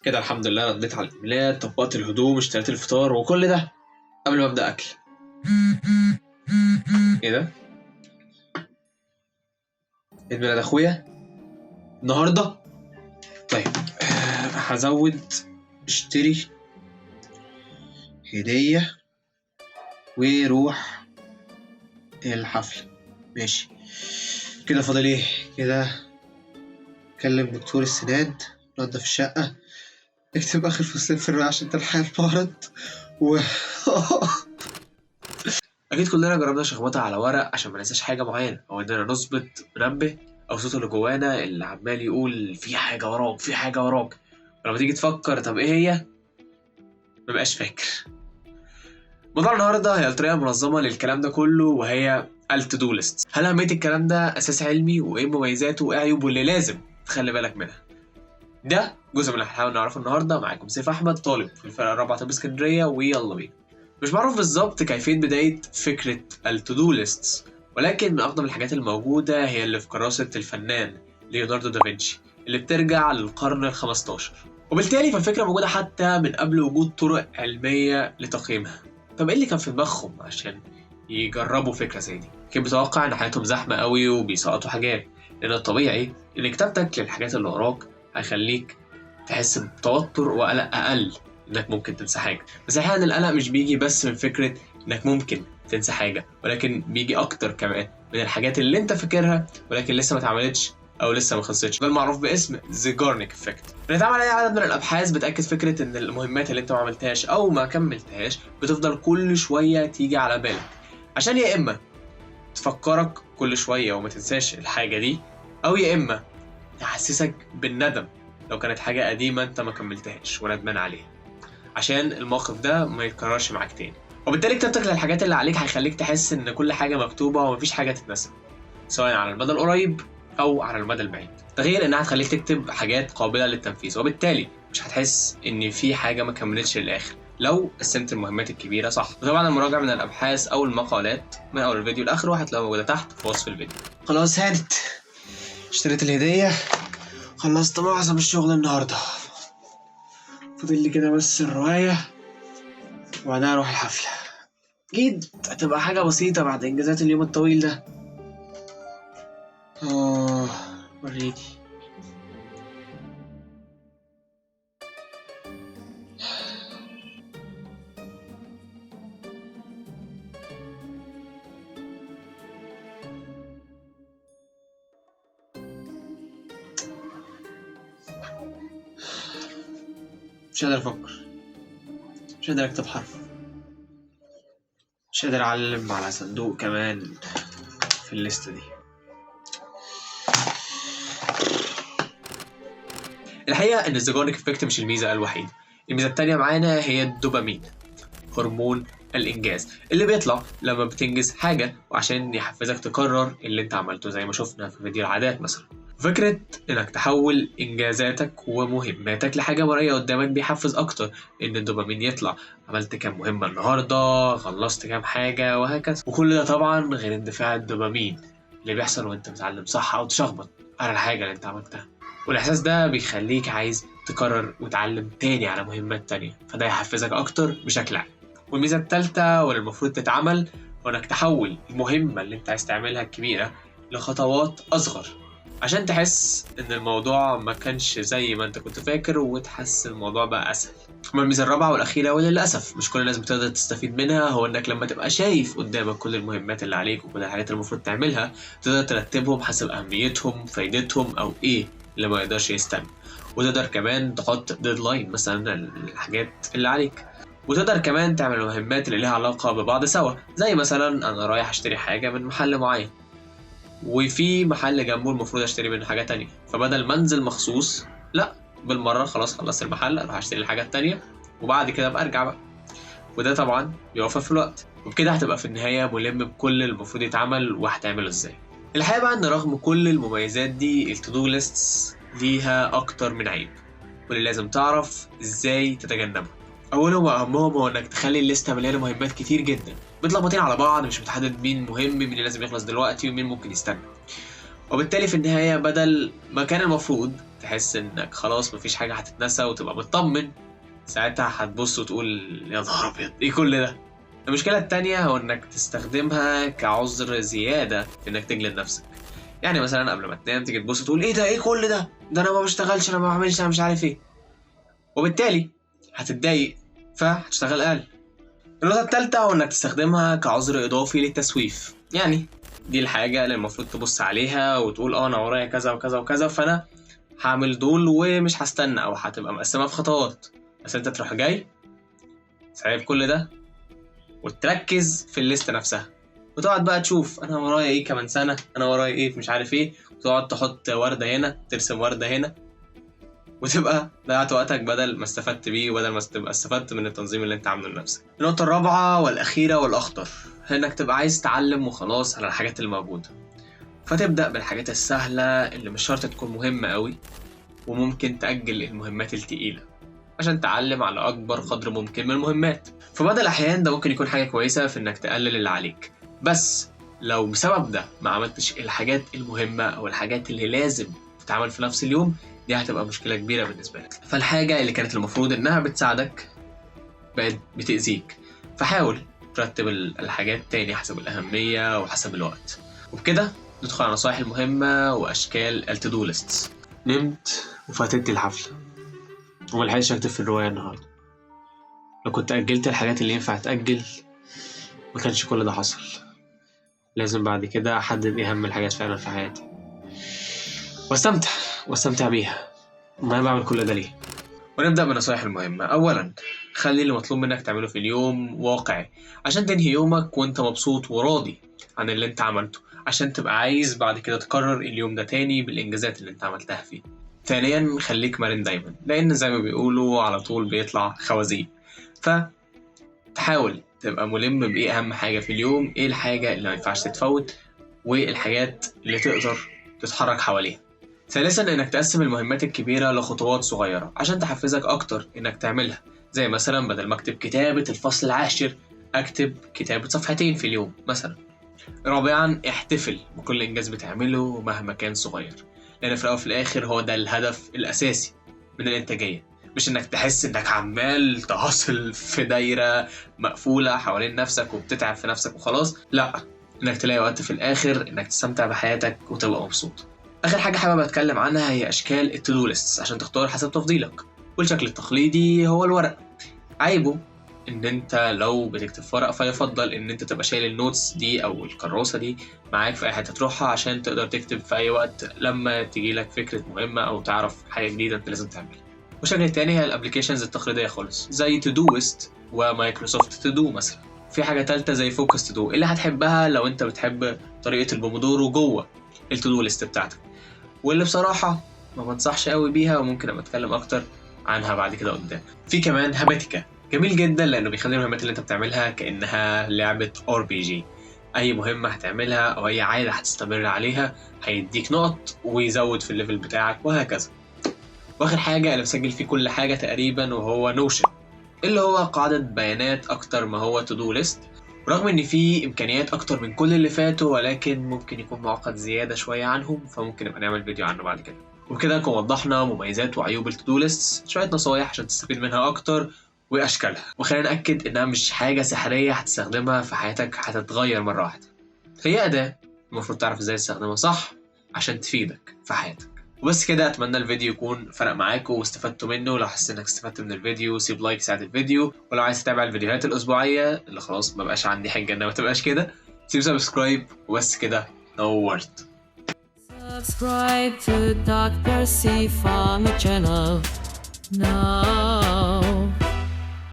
كده الحمد لله رديت على الايميلات، طبقت الهدوم، اشتريت الفطار، وكل ده قبل ما ابدا اكل. ايه ده؟ عيد ميلاد اخويا النهارده. طيب هزود اشتري هديه وروح الحفله. ماشي كده، فاضل ايه كده؟ كلم دكتور السنان، نضف الشقه، اكتب اخر فصلين في الرواية عشان تلحق المعرض و اكيد كلنا جربنا شخبطة على ورق عشان ما ننساش حاجه معينه، او اننا نظبط منبه، او صوت اللي جوانا اللي عمال يقول في حاجه وراك في حاجه وراك، ولما تيجي تفكر طب ايه هي مبقاش فاكر. موضوع النهارده هي طريقه منظمه للكلام ده كله، وهي التو ليست. هل اهميه الكلام ده اساس علمي، وايه مميزاته وايه عيوبه اللي لازم تخلي بالك منها؟ ده جزء من اللي هنحاول نعرفه النهارده. معاكم سيف احمد، طالب في الفرقه الرابعه طب اسكندريه، ويلا بينا. مش معروف بالظبط كيفيه بدايه فكره التو ليست، ولكن من اقدم الحاجات الموجوده هي اللي في كراسه الفنان ليوناردو دافنشي اللي بترجع للقرن ال15، وبالتالي فالفكره موجوده حتى من قبل وجود طرق علميه لتقييمها. طب ايه اللي كان في دماغهم عشان يجربوا فكره زي دي؟ كان بيتوقع ان حياتهم زحمه قوي وبيسقطوا حاجات، لان الطبيعي ان كتابتك للحاجات اللي وراك هيخليك تحس بتوتر وقلق اقل، انك ممكن تنسى حاجه. بس احيانا القلق مش بيجي بس من فكره انك ممكن تنسى حاجه، ولكن بيجي اكتر كمان من الحاجات اللي انت فاكرها ولكن لسه ما اتعملتش او لسه ما خلصتش. ده المعروف باسم زيجارنيك افكت. بنتعمل عليه عدد من الابحاث بتاكد فكره ان المهمات اللي انت ما عملتهاش او ما كملتهاش بتفضل كل شويه تيجي على بالك، عشان يا اما تفكرك كل شويه وما تنساش الحاجه دي، او يا اما تحسسك بالندم لو كانت حاجة قديمة انت ما كملتهاش وندمان عليها، عشان الموقف ده ما يتكررش معاك تاني. وبالتالي كتابتك للحاجات اللي عليك هيخليك تحس ان كل حاجة مكتوبة ومفيش حاجة تتنسى، سواء على المدى القريب او على المدى البعيد. ده غير انها هتخليك تكتب حاجات قابلة للتنفيذ، وبالتالي مش هتحس ان في حاجة ما كملتش للاخر لو قسمت المهمات الكبيرة صح. وطبعا المراجعة من الابحاث او المقالات من اول الفيديو لاخره هتلاقوها موجودة تحت في وصف الفيديو. خلاص هانت، اشتريت الهدية، خلصت معظم الشغل النهارده، فاضل لي كده بس الرواية وبعدها اروح الحفلة. اكيد هتبقى حاجة بسيطة بعد انجازات اليوم الطويل ده. وريني. مش قادر افكر، مش قادر اكتب حرف، مش قادر اعلم على صندوق كمان في الليستة دي. الحقيقة ان الزيجارنيك افكت مش الميزة الوحيدة. الميزة التانية معانا هي الدوبامين، هرمون الانجاز اللي بيطلع لما بتنجز حاجة وعشان يحفزك تكرر اللي انت عملته، زي ما شفنا في فيديو العادات مثلا. فكرة انك تحول انجازاتك ومهماتك لحاجة مرئية قدامك بيحفز اكتر ان الدوبامين يطلع. عملت كام مهمة النهاردة، خلصت كام حاجة، وهكذا. وكل ده طبعا غير اندفاع الدوبامين اللي بيحصل وانت بتتعلم صح او تشخبط على الحاجة اللي انت عملتها، والاحساس ده بيخليك عايز تكرر وتعلم تاني على مهمات تانية، فده يحفزك اكتر بشكل عام. والميزة التالتة واللي المفروض تتعمل هو انك تحول المهمة اللي انت عايز تعملها الكبيرة لخطوات اصغر، عشان تحس ان الموضوع ما كانش زي ما انت كنت فاكر وتحس الموضوع بقى اسهل. اما الميزة الرابعة والاخيرة واللي للاسف مش كل الناس بتقدر تستفيد منها، هو انك لما تبقى شايف قدامك كل المهمات اللي عليك وكل الحاجات اللي المفروض تعملها تقدر ترتبهم حسب اهميتهم فايدتهم او ايه اللي ما يقدرش يستنى. وتقدر كمان تحط ديدلاين مثلا للحاجات اللي عليك، وتقدر كمان تعمل المهمات اللي ليها علاقة ببعض سوا، زي مثلا أنا رايح أشتري حاجة من محل معين وفي محل جنبه المفروض أشتري منه حاجة تانية، فبدل ما أنزل مخصوص لأ، بالمرة خلاص خلصت المحل أروح أشتري الحاجة التانية وبعد كده أبقى أرجع بقى. وده طبعا بيوفر في الوقت، وبكده هتبقى في النهاية ملم بكل المفروض يتعمل وهتعمله إزاي. الحقيقة بقى إن رغم كل المميزات دي التو ليستس ليها أكتر من عيب، واللي لازم تعرف إزاي تتجنبها. أولهم وأهمهم هو إنك تخلي الليستة مليانة مهمات كتير جدا متلخبطين على بعض، مش متحدد مين مهم مين اللي لازم يخلص دلوقتي ومين ممكن يستنى. وبالتالي في النهاية بدل ما كان المفروض تحس انك خلاص مفيش حاجة هتتنسى وتبقى مطمن، ساعتها هتبص وتقول يا نهار ابيض ايه كل ده. المشكلة التانية هو انك تستخدمها كعذر زيادة في انك تجلد نفسك. يعني مثلا قبل ما تنام تيجي تبص تقول ايه ده، ايه كل ده، ده انا ما بشتغلش، انا ما بعملش، انا مش عارف ايه، وبالتالي هتتضايق فهتشتغل اقل. النقطة التالتة هو انك تستخدمها كعذر اضافي للتسويف. يعني دي الحاجة اللي المفروض تبص عليها وتقول انا ورايا كذا وكذا وكذا، فانا هعمل دول ومش هستنى، او هتبقى مقسمة في خطوات. بس انت تروح جاي سايب كل ده وتركز في الليست نفسها، وتقعد بقى تشوف انا ورايا ايه كمان سنة، انا ورايا ايه مش عارف ايه، وتقعد تحط وردة هنا، ترسم وردة هنا، وتبقى ضيعت وقتك بدل ما استفدت بيه، وبدل ما تبقى استفدت من التنظيم اللي انت عامله لنفسك. النقطة الرابعة والأخيرة والأخطر هي انك تبقى عايز تتعلم وخلاص على الحاجات الموجودة، فتبدأ بالحاجات السهلة اللي مش شرط تكون مهمة قوي، وممكن تأجل المهمات التقيلة عشان تعلم على أكبر قدر ممكن من المهمات. في بعض الأحيان ده ممكن يكون حاجة كويسة في إنك تقلل اللي عليك، بس لو بسبب ده ما عملتش الحاجات المهمة أو الحاجات اللي لازم تتعمل في نفس اليوم، دي هتبقى مشكلة كبيرة بالنسبة لك. فالحاجة اللي كانت المفروض إنها بتساعدك بقت بتأذيك، فحاول ترتب الحاجات تاني حسب الأهمية وحسب الوقت. وبكده ندخل على النصائح المهمة وأشكال التودو ليستس. نمت وفاتت الحفلة وملحقتش أكتب في الرواية النهاردة. لو كنت أجلت الحاجات اللي ينفع تأجل ما كانش كل ده حصل. لازم بعد كده أحدد إيه أهم الحاجات فعلا في حياتي واستمتع بيها. ما بعمل كل ده ليه؟ ونبدأ بالنصائح المهمة. أولا، خلي اللي مطلوب منك تعمله في اليوم واقعي عشان تنهي يومك وانت مبسوط وراضي عن اللي انت عملته، عشان تبقى عايز بعد كده تكرر اليوم ده تاني بالإنجازات اللي انت عملتها فيه. ثانيا، خليك مرن دايما، لأن زي ما بيقولوا على طول بيطلع خوازيق، فتحاول تبقى ملم بإيه أهم حاجة في اليوم، إيه الحاجة اللي ما ينفعش تتفوت، والحاجات اللي تقدر تتحرك حواليها. ثالثا، انك تقسم المهمات الكبيرة لخطوات صغيرة عشان تحفزك اكتر انك تعملها، زي مثلا بدل ما اكتب كتابة الفصل العاشر اكتب كتابة صفحتين في اليوم مثلا. رابعا، احتفل بكل انجاز بتعمله مهما كان صغير، لان في الاول وفي الاخر هو ده الهدف الاساسي من الانتاجية، مش انك تحس انك عمال تهصل في دايرة مقفولة حوالين نفسك وبتتعب في نفسك وخلاص. لا، انك تلاقي وقت في الاخر انك تستمتع بحياتك وتبقى مبسوط. آخر حاجة حابب أتكلم عنها هي أشكال التودو ليستس عشان تختار حسب تفضيلك. والشكل التقليدي هو الورق. عيبه إن أنت لو بتكتب في ورق فيفضل إن أنت تبقى شايل النوتس دي أو الكراسة دي معاك في أي حتة تروحها عشان تقدر تكتب في أي وقت لما تجيلك فكرة مهمة أو تعرف حاجة جديدة أنت لازم تعملها. والشكل التاني هي الابليكيشنز التقليدية خالص زي تودوست ومايكروسوفت تودو مثلا. في حاجة تالتة زي فوكس تودو اللي هتحبها لو أنت بتحب طريقة البومودورو جوه التودو ليست بتاعتك، واللي بصراحة ما بنصحش قوي بيها وممكن ابقى اتكلم اكتر عنها بعد كده قدام. في كمان هاباتيكا، جميل جدا لانه بيخلي المهمات اللي انت بتعملها كأنها لعبة RPG. اي مهمة هتعملها او اي عادة هتستمر عليها هيديك نقط ويزود في الليفل بتاعك وهكذا. واخر حاجة انا مسجل فيه كل حاجة تقريبا وهو نوشن، اللي هو قاعدة بيانات اكتر ما هو تودو ليست، رغم ان في امكانيات اكتر من كل اللي فاتوا، ولكن ممكن يكون معقد زياده شويه عنهم، فممكن نبقى نعمل فيديو عنه بعد كده. وبكده نكون وضحنا مميزات وعيوب التودو ليست، شويه نصايح عشان تستفيد منها اكتر واشكالها، وخلينا ناكد انها مش حاجه سحريه هتستخدمها في حياتك هتتغير مره واحده. هي اداه المفروض تعرف ازاي تستخدمها صح عشان تفيدك في حياتك. وبس كده، اتمنى الفيديو يكون فرق معاكم واستفدتوا منه. لو حسيت انك استفدت من الفيديو سيب لايك يساعد الفيديو، ولو عايز تتابع الفيديوهات الاسبوعيه اللي خلاص ما بقاش عندي حاجه انها ما تبقاش كده سيب سبسكرايب. وبس كده، نورت. Subscribe to Dr. C Farmer channel now.